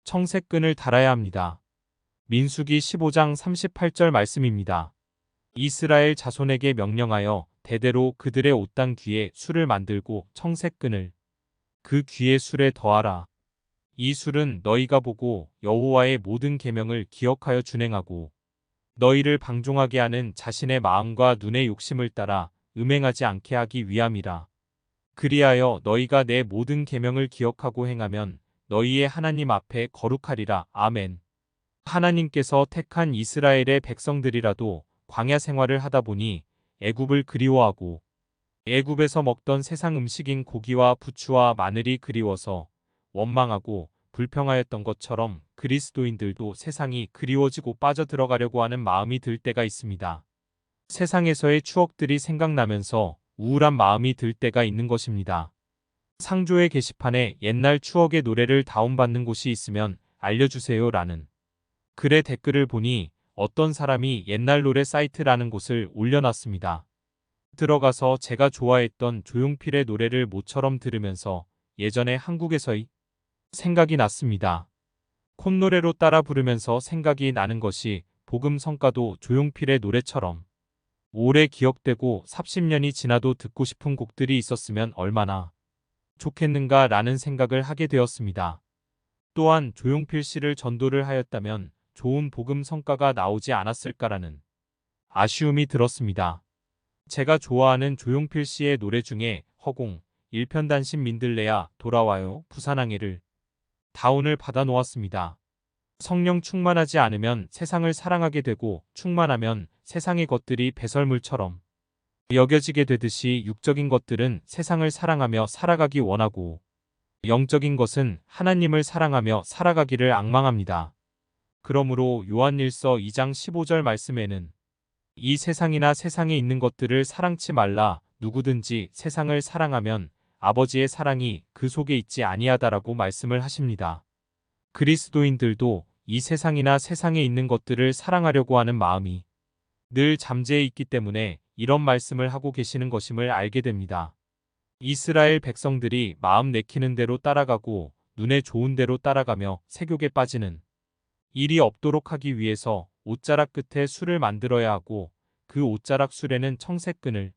청색 끈을 달아야 합니다. 민수기 15장 38절 말씀입니다. 이스라엘 자손에게 명령하여 대대로 그들의 옷단 귀에 술을 만들고 청색 끈을 그 귀의 술에 더하라. 이 술은 너희가 보고 여호와의 모든 계명을 기억하여 준행하고 너희를 방종하게 하는 자신의 마음과 눈의 욕심을 따라 음행하지 않게 하기 위함이라. 그리하여 너희가 내 모든 계명을 기억하고 행하면 너희의 하나님 앞에 거룩하리라. 아멘. 하나님께서 택한 이스라엘의 백성들이라도 광야 생활을 하다 보니 애굽을 그리워하고 애굽에서 먹던 세상 음식인 고기와 부추와 마늘이 그리워서 원망하고 불평하였던 것처럼 그리스도인들도 세상이 그리워지고 빠져들어가려고 하는 마음이 들 때가 있습니다. 세상에서의 추억들이 생각나면서 우울한 마음이 들 때가 있는 것입니다. 상조의 게시판에 옛날 추억의 노래를 다운받는 곳이 있으면 알려주세요 라는 글의 댓글을 보니 어떤 사람이 옛날 노래 사이트라는 곳을 올려놨습니다. 들어가서 제가 좋아했던 조용필의 노래를 모처럼 들으면서 예전에 한국에서의 생각이 났습니다. 콧노래로 따라 부르면서 생각이 나는 것이 복음 성가도 조용필의 노래처럼 오래 기억되고 30년이 지나도 듣고 싶은 곡들이 있었으면 얼마나 좋겠는가 라는 생각을 하게 되었습니다. 또한 조용필 씨를 전도를 하였다면 좋은 복음 성가가 나오지 않았을까라는 아쉬움이 들었습니다. 제가 좋아하는 조용필 씨의 노래 중에 허공, 일편단심 민들레야, 돌아와요, 부산항해를 다운을 받아 놓았습니다. 성령 충만하지 않으면 세상을 사랑하게 되고 충만하면 세상의 것들이 배설물처럼 여겨지게 되듯이 육적인 것들은 세상을 사랑하며 살아가기 원하고 영적인 것은 하나님을 사랑하며 살아가기를 앙망합니다. 그러므로 요한일서 2장 15절 말씀에는 이 세상이나 세상에 있는 것들을 사랑치 말라. 누구든지 세상을 사랑하면 아버지의 사랑이 그 속에 있지 아니하다라고 말씀을 하십니다. 그리스도인들도 이 세상이나 세상에 있는 것들을 사랑하려고 하는 마음이 늘 잠재해 있기 때문에 이런 말씀을 하고 계시는 것임을 알게 됩니다. 이스라엘 백성들이 마음 내키는 대로 따라가고 눈에 좋은 대로 따라가며 세욕에 빠지는 일이 없도록 하기 위해서 옷자락 끝에 술을 만들어야 하고 그 옷자락 술에는 청색끈을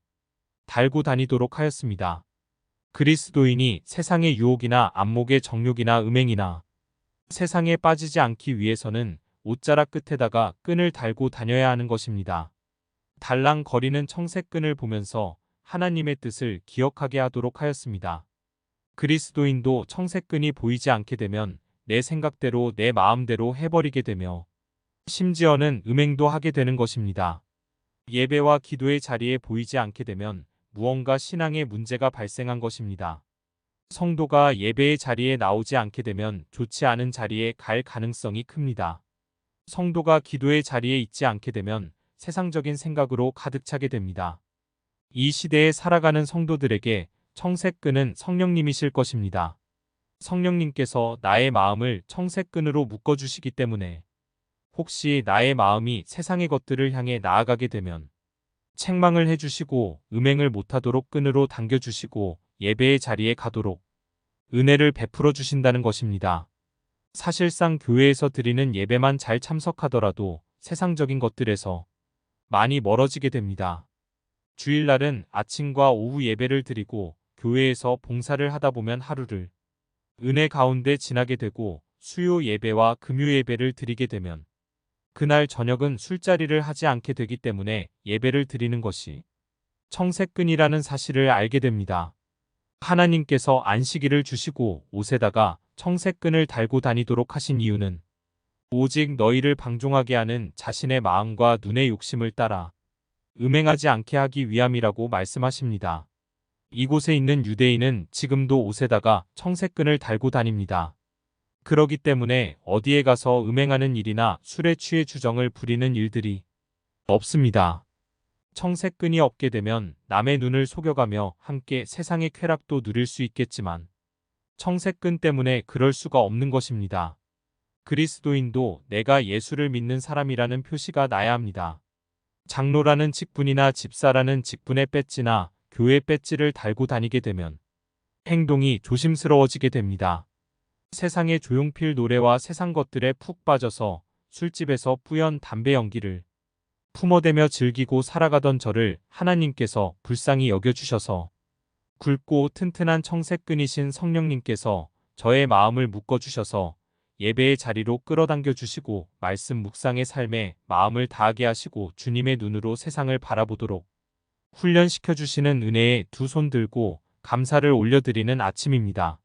달고 다니도록 하였습니다. 그리스도인이 세상의 유혹이나 안목의 정욕이나 음행이나 세상에 빠지지 않기 위해서는 옷자락 끝에다가 끈을 달고 다녀야 하는 것입니다. 달랑거리는 청색끈을 보면서 하나님의 뜻을 기억하게 하도록 하였습니다. 그리스도인도 청색끈이 보이지 않게 되면 내 생각대로 내 마음대로 해버리게 되며 심지어는 음행도 하게 되는 것입니다. 예배와 기도의 자리에 보이지 않게 되면 무언가 신앙에 문제가 발생한 것입니다. 성도가 예배의 자리에 나오지 않게 되면 좋지 않은 자리에 갈 가능성이 큽니다. 성도가 기도의 자리에 있지 않게 되면 세상적인 생각으로 가득 차게 됩니다. 이 시대에 살아가는 성도들에게 청색끈은 성령님이실 것입니다. 성령님께서 나의 마음을 청색끈으로 묶어주시기 때문에 혹시 나의 마음이 세상의 것들을 향해 나아가게 되면 책망을 해주시고 음행을 못하도록 끈으로 당겨주시고 예배의 자리에 가도록 은혜를 베풀어 주신다는 것입니다. 사실상 교회에서 드리는 예배만 잘 참석하더라도 세상적인 것들에서 많이 멀어지게 됩니다. 주일날은 아침과 오후 예배를 드리고 교회에서 봉사를 하다 보면 하루를 은혜 가운데 지나게 되고 수요 예배와 금요 예배를 드리게 되면 그날 저녁은 술자리를 하지 않게 되기 때문에 예배를 드리는 것이 청색끈이라는 사실을 알게 됩니다. 하나님께서 안식일을 주시고 옷에다가 청색끈을 달고 다니도록 하신 이유는 오직 너희를 방종하게 하는 자신의 마음과 눈의 욕심을 따라 음행하지 않게 하기 위함이라고 말씀하십니다. 이곳에 있는 유대인은 지금도 옷에다가 청색끈을 달고 다닙니다. 그러기 때문에 어디에 가서 음행하는 일이나 술에 취해 주정을 부리는 일들이 없습니다. 청색끈이 없게 되면 남의 눈을 속여가며 함께 세상의 쾌락도 누릴 수 있겠지만 청색끈 때문에 그럴 수가 없는 것입니다. 그리스도인도 내가 예수를 믿는 사람이라는 표시가 나야 합니다. 장로라는 직분이나 집사라는 직분의 배지나 교회 배지를 달고 다니게 되면 행동이 조심스러워지게 됩니다. 세상의 조용필 노래와 세상 것들에 푹 빠져서 술집에서 뿌연 담배 연기를 품어대며 즐기고 살아가던 저를 하나님께서 불쌍히 여겨주셔서 굵고 튼튼한 청색끈이신 성령님께서 저의 마음을 묶어주셔서 예배의 자리로 끌어당겨 주시고 말씀 묵상의 삶에 마음을 다하게 하시고 주님의 눈으로 세상을 바라보도록 훈련시켜 주시는 은혜에 두 손 들고 감사를 올려드리는 아침입니다.